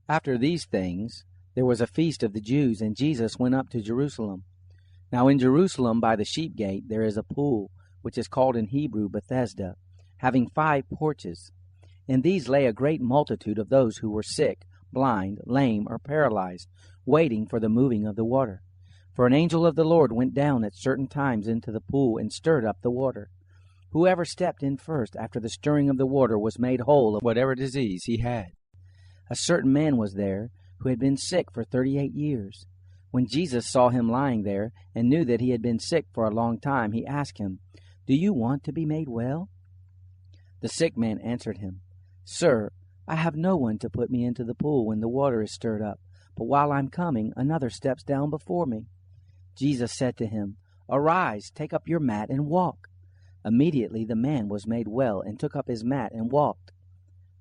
After these things, there was a feast of the Jews, and Jesus went up to Jerusalem. Now in Jerusalem by the sheep gate there is a pool, which is called in Hebrew Bethesda, having 5 porches. In these lay a great multitude of those who were sick, blind, lame, or paralyzed, waiting for the moving of the water. For an angel of the Lord went down at certain times into the pool and stirred up the water. Whoever stepped in first after the stirring of the water was made whole of whatever disease he had. A certain man was there who had been sick for 38 years. When Jesus saw him lying there and knew that he had been sick for a long time, he asked him, "Do you want to be made well?" The sick man answered him, "Sir, I have no one to put me into the pool when the water is stirred up, but while I'm coming, another steps down before me." Jesus said to him, "Arise, take up your mat and walk." Immediately the man was made well and took up his mat and walked.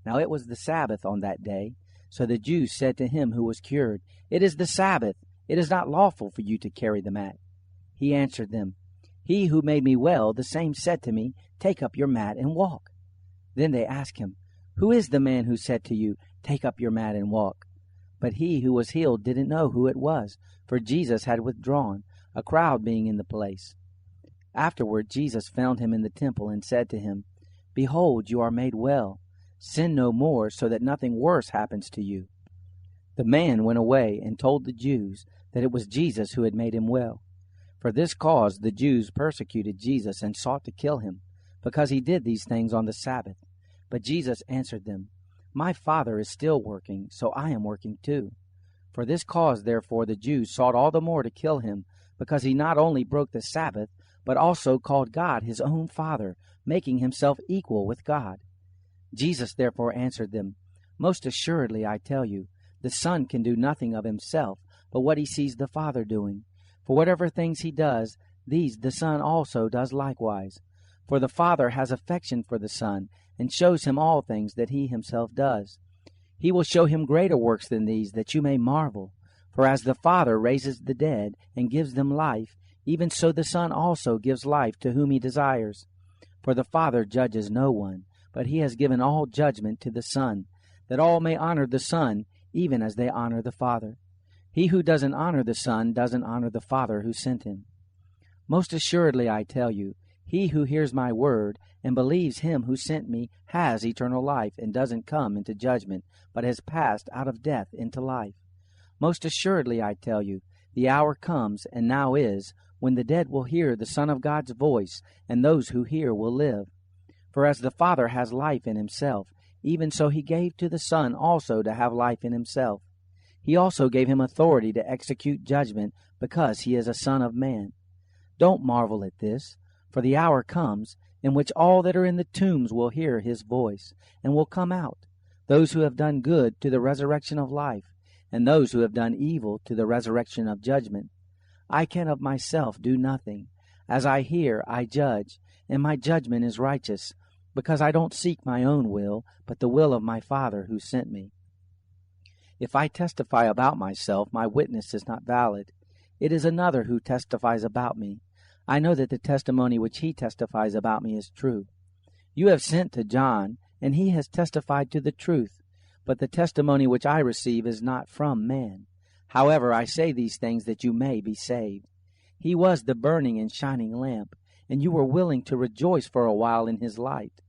Now it was the Sabbath on that day. So the Jews said to him who was cured, "It is the Sabbath. It is not lawful for you to carry the mat." He answered them, "He who made me well, the same said to me, 'Take up your mat and walk.'" Then they asked him, "Who is the man who said to you, 'Take up your mat and walk'?" But he who was healed didn't know who it was, for Jesus had withdrawn, a crowd being in the place. Afterward Jesus found him in the temple and said to him, "Behold, you are made well. Sin no more, so that nothing worse happens to you." The man went away and told the Jews that it was Jesus who had made him well. For this cause the Jews persecuted Jesus and sought to kill him, because he did these things on the Sabbath. But Jesus answered them, "My Father is still working, so I am working too." For this cause therefore the Jews sought all the more to kill him, because he not only broke the Sabbath, but also called God his own Father, making himself equal with God. Jesus therefore answered them, "Most assuredly I tell you, the Son can do nothing of himself, but what he sees the Father doing. For whatever things he does, these the Son also does likewise. For the Father has affection for the Son, and shows him all things that he himself does. He will show him greater works than these, that you may marvel. For as the Father raises the dead and gives them life, even so the Son also gives life to whom he desires. For the Father judges no one, but he has given all judgment to the Son, that all may honor the Son, even as they honor the Father. He who doesn't honor the Son doesn't honor the Father who sent him. Most assuredly I tell you, he who hears my word and believes him who sent me has eternal life and doesn't come into judgment, but has passed out of death into life. Most assuredly I tell you, the hour comes, and now is, when the dead will hear the Son of God's voice, and those who hear will live. For as the Father has life in himself, even so he gave to the Son also to have life in himself. He also gave him authority to execute judgment, because he is a Son of Man. Don't marvel at this, for the hour comes in which all that are in the tombs will hear his voice, and will come out, those who have done good to the resurrection of life, and those who have done evil to the resurrection of judgment. I can of myself do nothing. As I hear, I judge, and my judgment is righteous, because I don't seek my own will, but the will of my Father who sent me. If I testify about myself, my witness is not valid. It is another who testifies about me. I know that the testimony which he testifies about me is true. You have sent to John, and he has testified to the truth, but the testimony which I receive is not from man. However, I say these things that you may be saved. He was the burning and shining lamp, and you were willing to rejoice for a while in his light.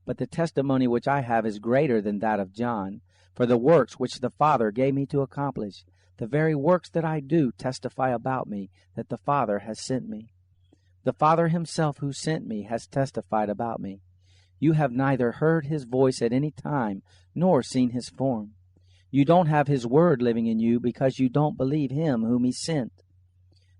But the testimony which I have is greater than that of John, for the works which the Father gave me to accomplish, the very works that I do testify about me, that the Father has sent me. The Father himself who sent me has testified about me. You have neither heard his voice at any time, nor seen his form. You don't have his word living in you, because you don't believe him whom he sent.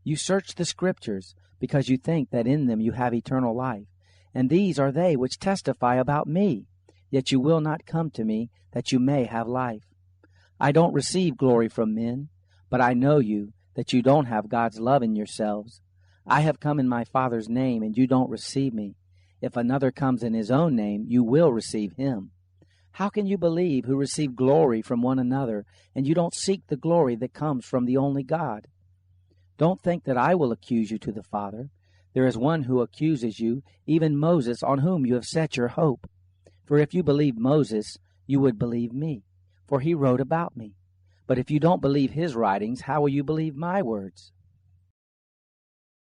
You search the Scriptures, because you think that in them you have eternal life, and these are they which testify about me. Yet you will not come to me, that you may have life. I don't receive glory from men, but I know you, that you don't have God's love in yourselves. I have come in my Father's name, and you don't receive me. If another comes in his own name, you will receive him. How can you believe who receive glory from one another, and you don't seek the glory that comes from the only God? Don't think that I will accuse you to the Father. There is one who accuses you, even Moses, on whom you have set your hope. For if you believed Moses, you would believe me, for he wrote about me. But if you don't believe his writings, how will you believe my words?